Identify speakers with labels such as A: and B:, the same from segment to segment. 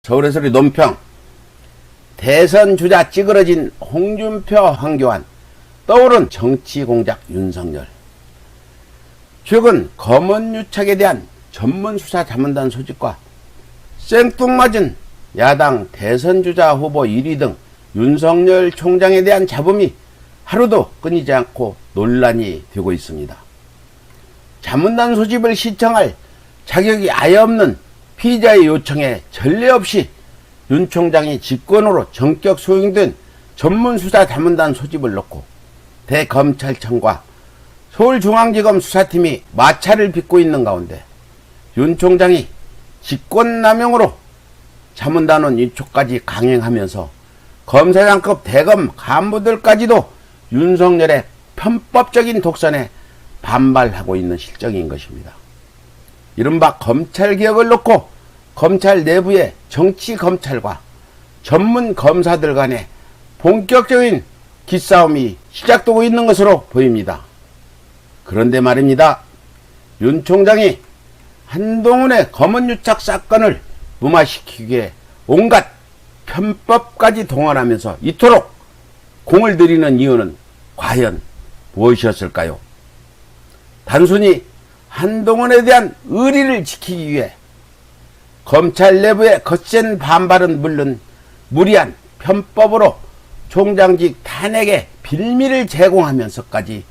A: 서울의 논평. 대선 주자 찌그러진 홍준표, 황교안, 떠오른 정치 공작 윤석열. 최근 검언유착에 대한 전문수사 자문단 소집과 생뚱맞은 야당 대선 주자 후보 1위 등 윤석열 총장에 대한 잡음이 하루도 끊이지 않고 논란이 되고 있습니다. 자문단 소집을 신청할 자격이 아예 없는 피의자의 요청에 전례 없이 윤 총장이 직권으로 전격 소용된 전문수사 자문단 소집을 놓고 대검찰청과 서울중앙지검 수사팀이 마찰을 빚고 있는 가운데 윤 총장이 직권남용으로 자문단원 인초까지 강행하면서 검사장급 대검 간부들까지도 윤석열의 편법적인 독선에 반발하고 있는 실정인 것입니다. 이른바 검찰개혁을 놓고 검찰 내부의 정치검찰과 전문검사들 간의 본격적인 기싸움이 시작되고 있는 것으로 보입니다. 그런데 말입니다. 윤 총장이 한동훈의 검언유착 사건을 무마시키기 위해 온갖 편법까지 동원하면서 이토록 공을 들이는 이유는 과연 무엇이었을까요? 단순히 한동훈에 대한 의리를 지키기 위해 검찰 내부의 거센 반발은 물론 무리한 편법으로 총장직 탄핵에 빌미를 제공하면서까지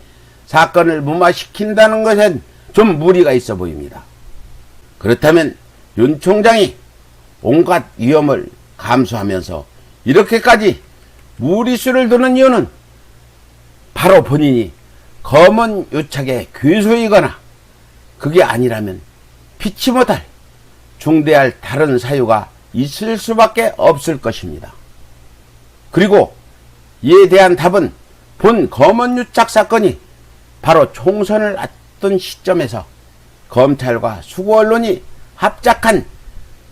A: 사건을 무마시킨다는 것엔 좀 무리가 있어 보입니다. 그렇다면 윤 총장이 온갖 위험을 감수하면서 이렇게까지 무리수를 두는 이유는 바로 본인이 검언유착의 괴수이거나 그게 아니라면 피치 못할 중대할 다른 사유가 있을 수밖에 없을 것입니다. 그리고 이에 대한 답은 본 검언유착 사건이 바로 총선을 앞둔 시점에서 검찰과 수구 언론이 합작한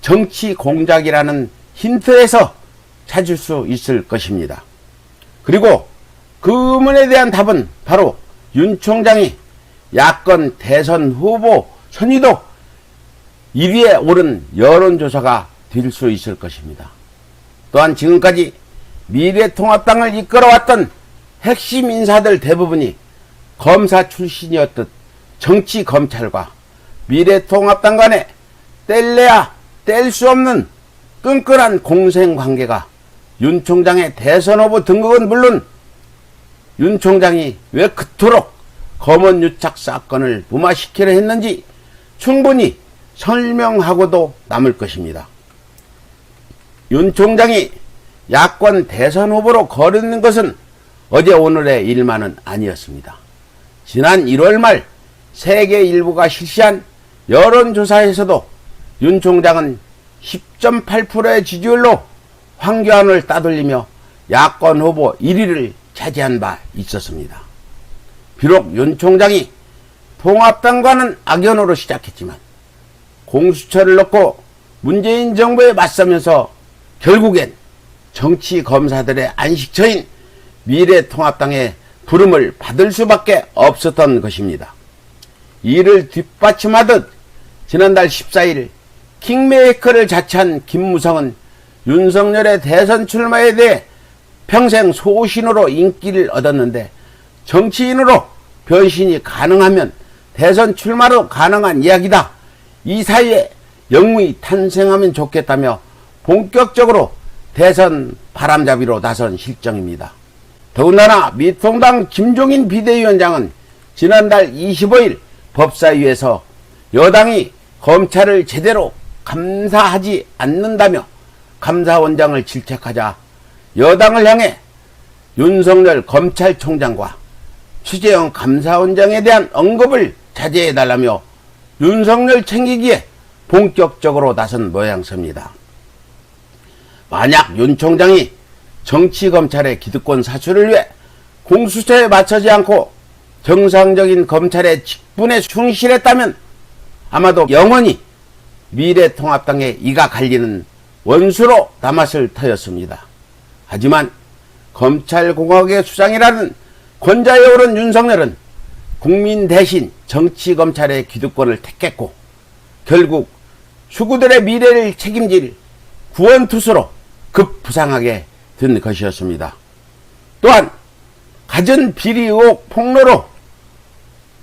A: 정치 공작이라는 힌트에서 찾을 수 있을 것입니다. 그리고 그 의문에 대한 답은 바로 윤 총장이 야권 대선 후보 선의도 1위에 오른 여론조사가 될 수 있을 것입니다. 또한 지금까지 미래통합당을 이끌어왔던 핵심 인사들 대부분이 검사 출신이었듯 정치 검찰과 미래통합당 간에 뗄래야 뗄 수 없는 끈끈한 공생관계가 윤 총장의 대선 후보 등극은 물론 윤 총장이 왜 그토록 검언유착 사건을 무마시키려 했는지 충분히 설명하고도 남을 것입니다. 윤 총장이 야권 대선 후보로 거론된 것은 어제 오늘의 일만은 아니었습니다. 지난 1월 말 세계 일부가 실시한 여론조사에서도 윤 총장은 10.8%의 지지율로 황교안을 따돌리며 야권 후보 1위를 차지한 바 있었습니다. 비록 윤 총장이 통합당과는 악연으로 시작했지만 공수처를 놓고 문재인 정부에 맞서면서 결국엔 정치 검사들의 안식처인 미래통합당의 부름을 받을 수밖에 없었던 것입니다. 이를 뒷받침하듯 지난달 14일 킹메이커를 자처한 김무성은 윤석열의 대선 출마에 대해 평생 소신으로 인기를 얻었는데 정치인으로 변신이 가능하면 대선 출마로 가능한 이야기다. 이 사이에 영웅이 탄생하면 좋겠다며 본격적으로 대선 바람잡이로 나선 실정입니다. 더군다나 미통당 김종인 비대위원장은 지난달 25일 법사위에서 여당이 검찰을 제대로 감사하지 않는다며 감사원장을 질책하자 여당을 향해 윤석열 검찰총장과 추재형 감사원장에 대한 언급을 자제해달라며 윤석열 챙기기에 본격적으로 나선 모양새입니다. 만약 윤 총장이 정치검찰의 기득권 사수를 위해 공수처에 맞서지 않고 정상적인 검찰의 직분에 충실했다면 아마도 영원히 미래통합당의 이가 갈리는 원수로 남았을 터였습니다. 하지만 검찰공화국의 수장이라는 권좌에 오른 윤석열은 국민 대신 정치검찰의 기득권을 택했고 결국 수구들의 미래를 책임질 구원투수로 급부상하게 된 것이었습니다. 또한 갖은 비리 의혹 폭로로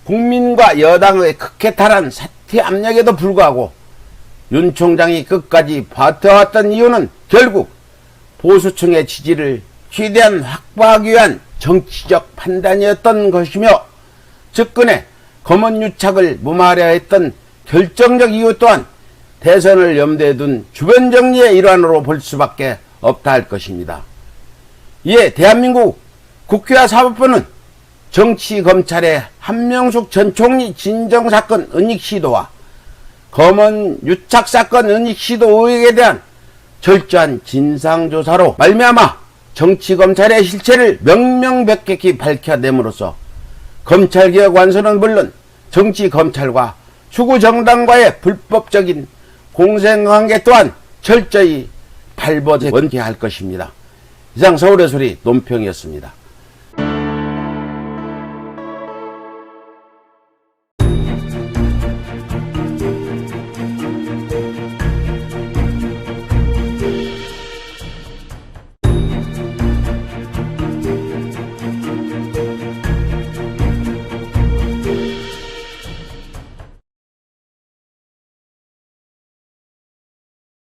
A: 국민과 여당의 극해 탈한 사퇴 압력에도 불구하고 윤 총장이 끝까지 버텨왔던 이유는 결국 보수층의 지지를 최대한 확보하기 위한 정치적 판단이었던 것이며, 측근의 검언 유착을 무마하려 했던 결정적 이유 또한 대선을 염두에 둔 주변 정리의 일환으로 볼 수밖에 없다 할 것입니다. 이에 대한민국 국회와 사법부는 정치검찰의 한명숙 전 총리 진정사건 은닉시도와 검언 유착사건 은닉시도 의혹에 대한 철저한 진상조사로 말미암아 정치검찰의 실체를 명명백백히 밝혀냄으로써 검찰개혁 완수는 물론 정치검찰과 추구정당과의 불법적인 공생관계 또한 철저히 발벗 원케 할 것입니다. 이상 서울의 소리 논평이었습니다.